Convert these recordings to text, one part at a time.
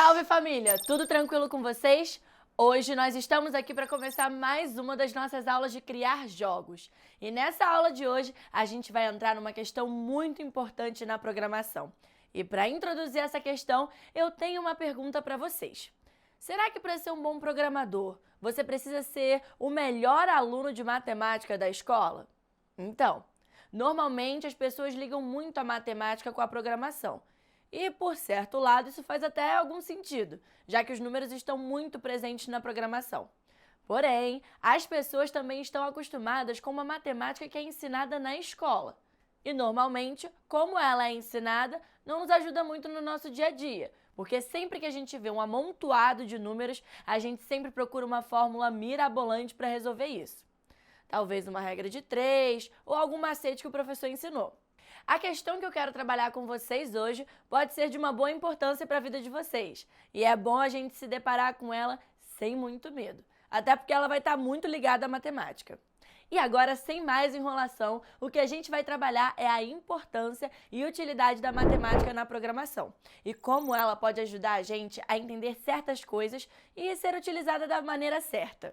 Salve família! Tudo tranquilo com vocês? Hoje nós estamos aqui para começar mais uma das nossas aulas de criar jogos. E nessa aula de hoje a gente vai entrar numa questão muito importante na programação. E para introduzir essa questão, eu tenho uma pergunta para vocês. Será que para ser um bom programador, você precisa ser o melhor aluno de matemática da escola? Então, normalmente as pessoas ligam muito a matemática com a programação. E, por certo lado, isso faz até algum sentido, já que os números estão muito presentes na programação. Porém, as pessoas também estão acostumadas com uma matemática que é ensinada na escola. E, normalmente, como ela é ensinada, não nos ajuda muito no nosso dia a dia, porque sempre que a gente vê um amontoado de números, a gente sempre procura uma fórmula mirabolante para resolver isso. Talvez uma regra de 3 ou algum macete que o professor ensinou. A questão que eu quero trabalhar com vocês hoje pode ser de uma boa importância para a vida de vocês. E é bom a gente se deparar com ela sem muito medo. Até porque ela vai estar muito ligada à matemática. E agora, sem mais enrolação, o que a gente vai trabalhar é a importância e utilidade da matemática na programação. E como ela pode ajudar a gente a entender certas coisas e ser utilizada da maneira certa.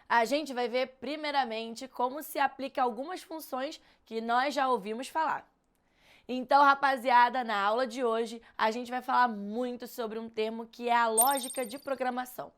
A gente vai ver primeiramente como se aplica algumas funções que nós já ouvimos falar. Então, rapaziada, na aula de hoje, a gente vai falar muito sobre um termo que é a lógica de programação.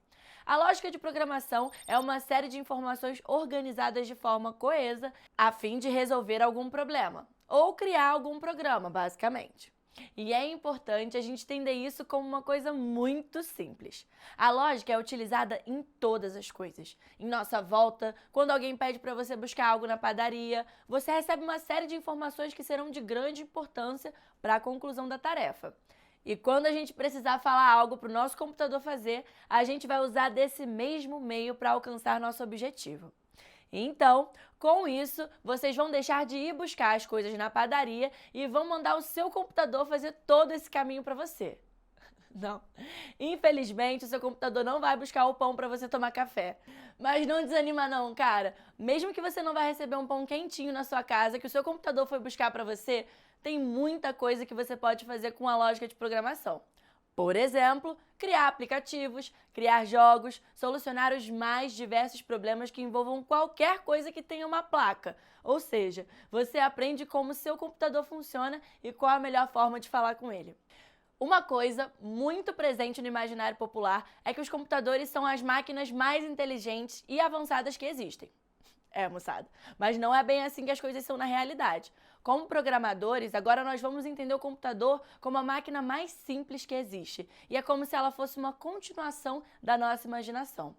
A lógica de programação é uma série de informações organizadas de forma coesa a fim de resolver algum problema, ou criar algum programa, basicamente. E é importante a gente entender isso como uma coisa muito simples. A lógica é utilizada em todas as coisas. Em nossa volta, quando alguém pede para você buscar algo na padaria, você recebe uma série de informações que serão de grande importância para a conclusão da tarefa. E quando a gente precisar falar algo para o nosso computador fazer, a gente vai usar desse mesmo meio para alcançar nosso objetivo. Então, com isso, vocês vão deixar de ir buscar as coisas na padaria e vão mandar o seu computador fazer todo esse caminho para você. Não. Infelizmente, o seu computador não vai buscar o pão para você tomar café. Mas não desanima não, cara. Mesmo que você não vai receber um pão quentinho na sua casa, que o seu computador foi buscar para você, tem muita coisa que você pode fazer com a lógica de programação. Por exemplo, criar aplicativos, criar jogos, solucionar os mais diversos problemas que envolvam qualquer coisa que tenha uma placa. Ou seja, você aprende como seu computador funciona e qual a melhor forma de falar com ele. Uma coisa muito presente no imaginário popular é que os computadores são as máquinas mais inteligentes e avançadas que existem. Moçada, mas não é bem assim que as coisas são na realidade. Como programadores, agora nós vamos entender o computador como a máquina mais simples que existe. E é como se ela fosse uma continuação da nossa imaginação.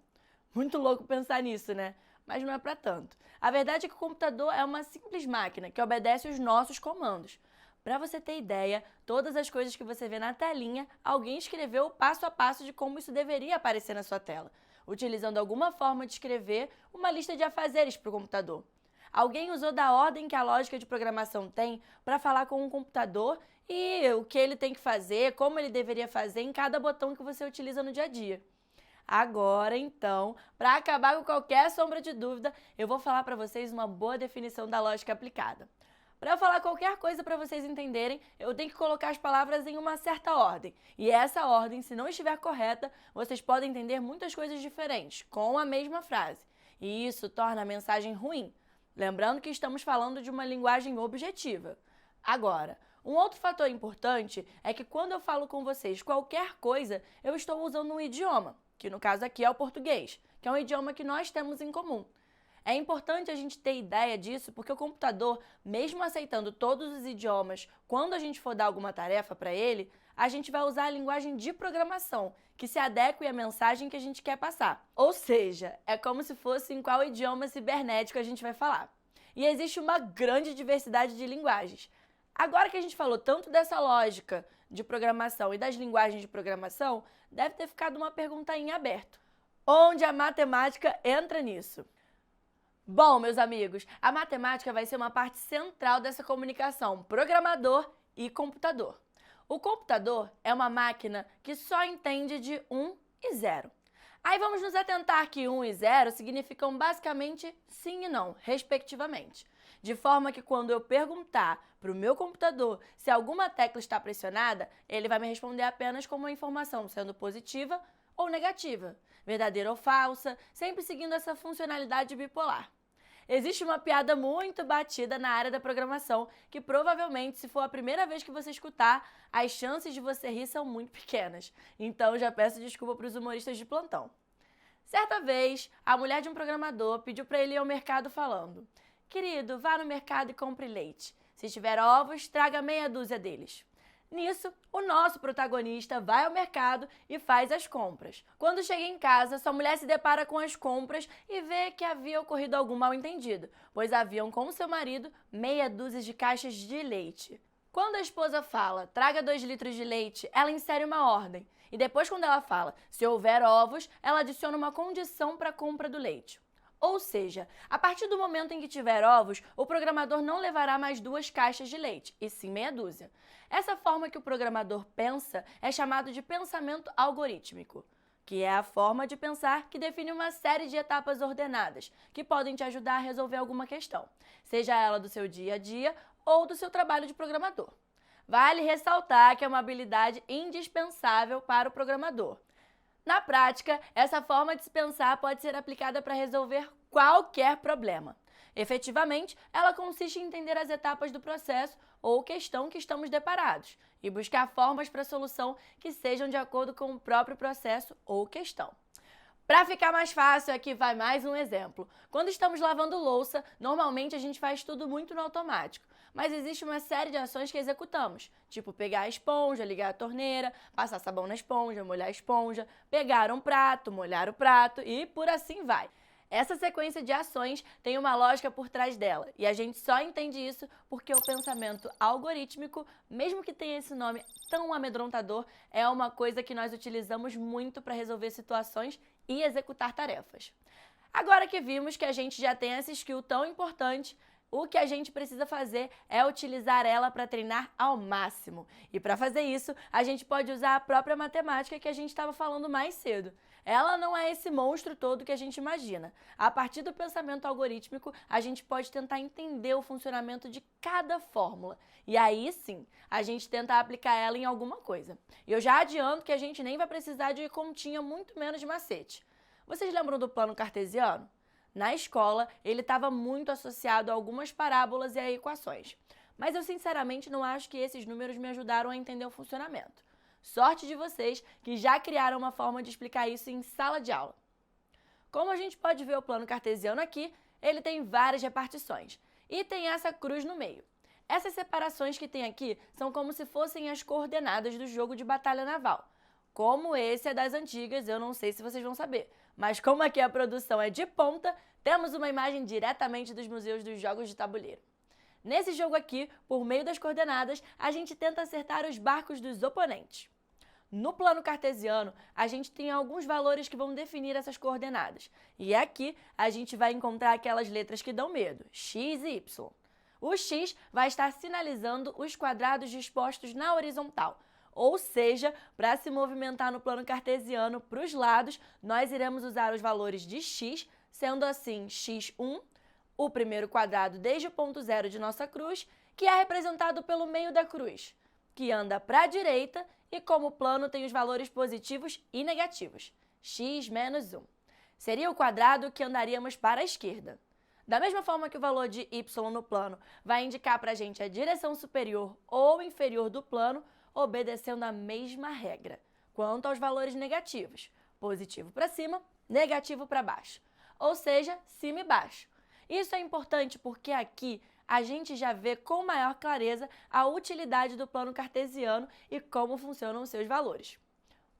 Muito louco pensar nisso, né? Mas não é para tanto. A verdade é que o computador é uma simples máquina que obedece os nossos comandos. Para você ter ideia, todas as coisas que você vê na telinha, alguém escreveu o passo a passo de como isso deveria aparecer na sua tela, utilizando alguma forma de escrever uma lista de afazeres para o computador. Alguém usou da ordem que a lógica de programação tem para falar com o computador e o que ele tem que fazer, como ele deveria fazer em cada botão que você utiliza no dia a dia. Agora, então, para acabar com qualquer sombra de dúvida, eu vou falar para vocês uma boa definição da lógica aplicada. Para eu falar qualquer coisa para vocês entenderem, eu tenho que colocar as palavras em uma certa ordem. E essa ordem, se não estiver correta, vocês podem entender muitas coisas diferentes, com a mesma frase. E isso torna a mensagem ruim. Lembrando que estamos falando de uma linguagem objetiva. Agora, um outro fator importante é que quando eu falo com vocês qualquer coisa, eu estou usando um idioma, que no caso aqui é o português, que é um idioma que nós temos em comum. É importante a gente ter ideia disso porque o computador, mesmo aceitando todos os idiomas, quando a gente for dar alguma tarefa para ele, a gente vai usar a linguagem de programação, que se adeque à mensagem que a gente quer passar. Ou seja, é como se fosse em qual idioma cibernético a gente vai falar. E existe uma grande diversidade de linguagens. Agora que a gente falou tanto dessa lógica de programação e das linguagens de programação, deve ter ficado uma pergunta em aberto. Onde a matemática entra nisso? Bom, meus amigos, a matemática vai ser uma parte central dessa comunicação programador e computador. O computador é uma máquina que só entende de 1 e 0. Aí vamos nos atentar que 1 e 0 significam basicamente sim e não, respectivamente. De forma que quando eu perguntar para o meu computador se alguma tecla está pressionada, ele vai me responder apenas com uma informação sendo positiva ou negativa, verdadeira ou falsa, sempre seguindo essa funcionalidade bipolar. Existe uma piada muito batida na área da programação que provavelmente, se for a primeira vez que você escutar, as chances de você rir são muito pequenas. Então já peço desculpa para os humoristas de plantão. Certa vez, a mulher de um programador pediu para ele ir ao mercado falando: "Querido, vá no mercado e compre leite. Se tiver ovos, traga meia dúzia deles." Nisso, o nosso protagonista vai ao mercado e faz as compras. Quando chega em casa, sua mulher se depara com as compras e vê que havia ocorrido algum mal-entendido, pois haviam com seu marido meia dúzia de caixas de leite. Quando a esposa fala, traga 2 litros de leite, ela insere uma ordem. E depois, quando ela fala, se houver ovos, ela adiciona uma condição para a compra do leite. Ou seja, a partir do momento em que tiver ovos, o programador não levará mais 2 caixas de leite, e sim meia dúzia. Essa forma que o programador pensa é chamado de pensamento algorítmico, que é a forma de pensar que define uma série de etapas ordenadas, que podem te ajudar a resolver alguma questão, seja ela do seu dia a dia ou do seu trabalho de programador. Vale ressaltar que é uma habilidade indispensável para o programador. Na prática, essa forma de se pensar pode ser aplicada para resolver qualquer problema. Efetivamente, ela consiste em entender as etapas do processo ou questão que estamos deparados e buscar formas para a solução que sejam de acordo com o próprio processo ou questão. Para ficar mais fácil, aqui vai mais um exemplo. Quando estamos lavando louça, normalmente a gente faz tudo muito no automático, mas existe uma série de ações que executamos, tipo pegar a esponja, ligar a torneira, passar sabão na esponja, molhar a esponja, pegar um prato, molhar o prato e por assim vai. Essa sequência de ações tem uma lógica por trás dela, e a gente só entende isso porque o pensamento algorítmico, mesmo que tenha esse nome tão amedrontador, é uma coisa que nós utilizamos muito para resolver situações e executar tarefas. Agora que vimos que a gente já tem essa skill tão importante, o que a gente precisa fazer é utilizar ela para treinar ao máximo. E para fazer isso, a gente pode usar a própria matemática que a gente estava falando mais cedo. Ela não é esse monstro todo que a gente imagina. A partir do pensamento algorítmico, a gente pode tentar entender o funcionamento de cada fórmula. E aí sim, a gente tenta aplicar ela em alguma coisa. E eu já adianto que a gente nem vai precisar de continha, muito menos de macete. Vocês lembram do plano cartesiano? Na escola, ele estava muito associado a algumas parábolas e a equações. Mas eu sinceramente não acho que esses números me ajudaram a entender o funcionamento. Sorte de vocês que já criaram uma forma de explicar isso em sala de aula. Como a gente pode ver o plano cartesiano aqui, ele tem várias repartições e tem essa cruz no meio. Essas separações que tem aqui são como se fossem as coordenadas do jogo de batalha naval. Como esse é das antigas, eu não sei se vocês vão saber, mas como aqui a produção é de ponta, temos uma imagem diretamente dos museus dos jogos de tabuleiro. Nesse jogo aqui, por meio das coordenadas, a gente tenta acertar os barcos dos oponentes. No plano cartesiano, a gente tem alguns valores que vão definir essas coordenadas. E aqui a gente vai encontrar aquelas letras que dão medo, x e y. O x vai estar sinalizando os quadrados dispostos na horizontal. Ou seja, para se movimentar no plano cartesiano para os lados, nós iremos usar os valores de x, sendo assim x1, o primeiro quadrado desde o ponto zero de nossa cruz, que é representado pelo meio da cruz, que anda para a direita e como plano tem os valores positivos e negativos, x menos 1. Seria o quadrado que andaríamos para a esquerda. Da mesma forma que o valor de y no plano vai indicar para a gente a direção superior ou inferior do plano, obedecendo a mesma regra. Quanto aos valores negativos, positivo para cima, negativo para baixo, ou seja, cima e baixo. Isso é importante porque aqui a gente já vê com maior clareza a utilidade do plano cartesiano e como funcionam os seus valores.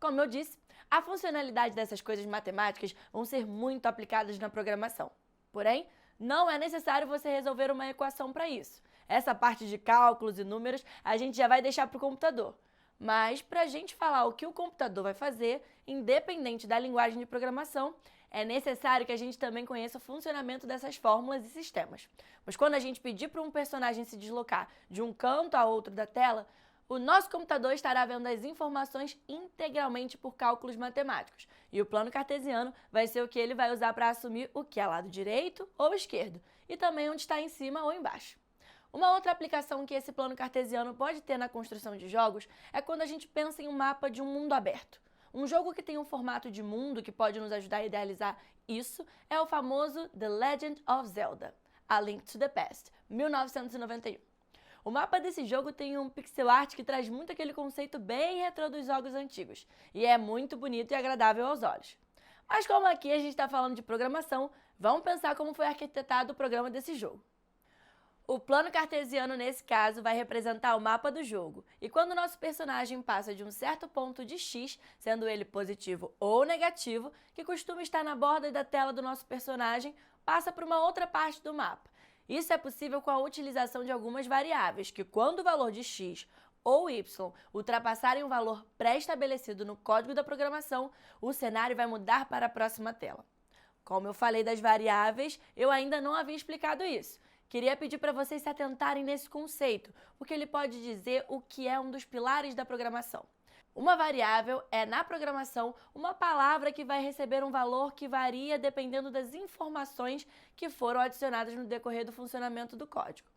Como eu disse, a funcionalidade dessas coisas matemáticas vão ser muito aplicadas na programação. Porém, não é necessário você resolver uma equação para isso. Essa parte de cálculos e números a gente já vai deixar para o computador. Mas para a gente falar o que o computador vai fazer, independente da linguagem de programação, é necessário que a gente também conheça o funcionamento dessas fórmulas e sistemas. Pois quando a gente pedir para um personagem se deslocar de um canto a outro da tela, O nosso computador estará vendo as informações integralmente por cálculos matemáticos, e o plano cartesiano vai ser o que ele vai usar para assumir o que é lado direito ou esquerdo, e também onde está em cima ou embaixo. Uma outra aplicação que esse plano cartesiano pode ter na construção de jogos é quando a gente pensa em um mapa de um mundo aberto. Um jogo que tem um formato de mundo que pode nos ajudar a idealizar isso é o famoso The Legend of Zelda, A Link to the Past, 1991. O mapa desse jogo tem um pixel art que traz muito aquele conceito bem retrô dos jogos antigos, e é muito bonito e agradável aos olhos. Mas como aqui a gente está falando de programação, vamos pensar como foi arquitetado o programa desse jogo. O plano cartesiano, nesse caso, vai representar o mapa do jogo, e quando o nosso personagem passa de um certo ponto de X, sendo ele positivo ou negativo, que costuma estar na borda da tela do nosso personagem, passa para uma outra parte do mapa. Isso é possível com a utilização de algumas variáveis, que quando o valor de x ou y ultrapassarem o valor pré-estabelecido no código da programação, o cenário vai mudar para a próxima tela. Como eu falei das variáveis, eu ainda não havia explicado isso. Queria pedir para vocês se atentarem nesse conceito, porque ele pode dizer o que é um dos pilares da programação. Uma variável é, na programação, uma palavra que vai receber um valor que varia dependendo das informações que foram adicionadas no decorrer do funcionamento do código.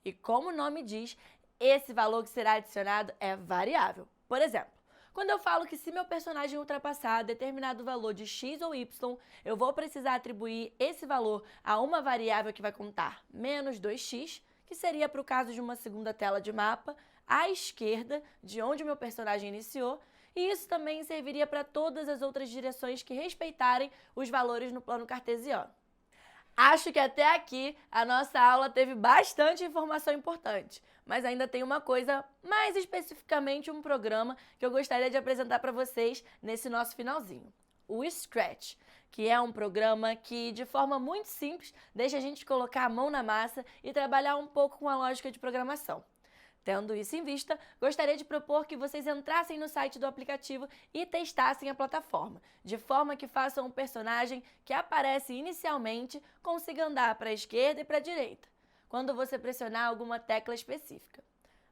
E como o nome diz, esse valor que será adicionado é variável. Por exemplo, quando eu falo que se meu personagem ultrapassar determinado valor de x ou y, eu vou precisar atribuir esse valor a uma variável que vai contar menos 2x, que seria para o caso de uma segunda tela de mapa, à esquerda, de onde o meu personagem iniciou, e isso também serviria para todas as outras direções que respeitarem os valores no plano cartesiano. Acho que até aqui a nossa aula teve bastante informação importante, mas ainda tem uma coisa, mais especificamente um programa que eu gostaria de apresentar para vocês nesse nosso finalzinho. O Scratch, que é um programa que, de forma muito simples, deixa a gente colocar a mão na massa e trabalhar um pouco com a lógica de programação. Tendo isso em vista, gostaria de propor que vocês entrassem no site do aplicativo e testassem a plataforma, de forma que façam um personagem que aparece inicialmente consiga andar para a esquerda e para a direita, quando você pressionar alguma tecla específica.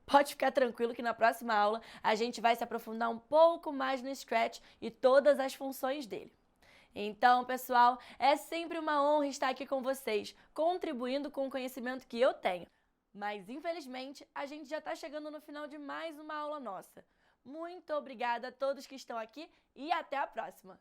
Pode ficar tranquilo que na próxima aula a gente vai se aprofundar um pouco mais no Scratch e todas as funções dele. Então, pessoal, é sempre uma honra estar aqui com vocês, contribuindo com o conhecimento que eu tenho. Mas, infelizmente, a gente já está chegando no final de mais uma aula nossa. Muito obrigada a todos que estão aqui e até a próxima!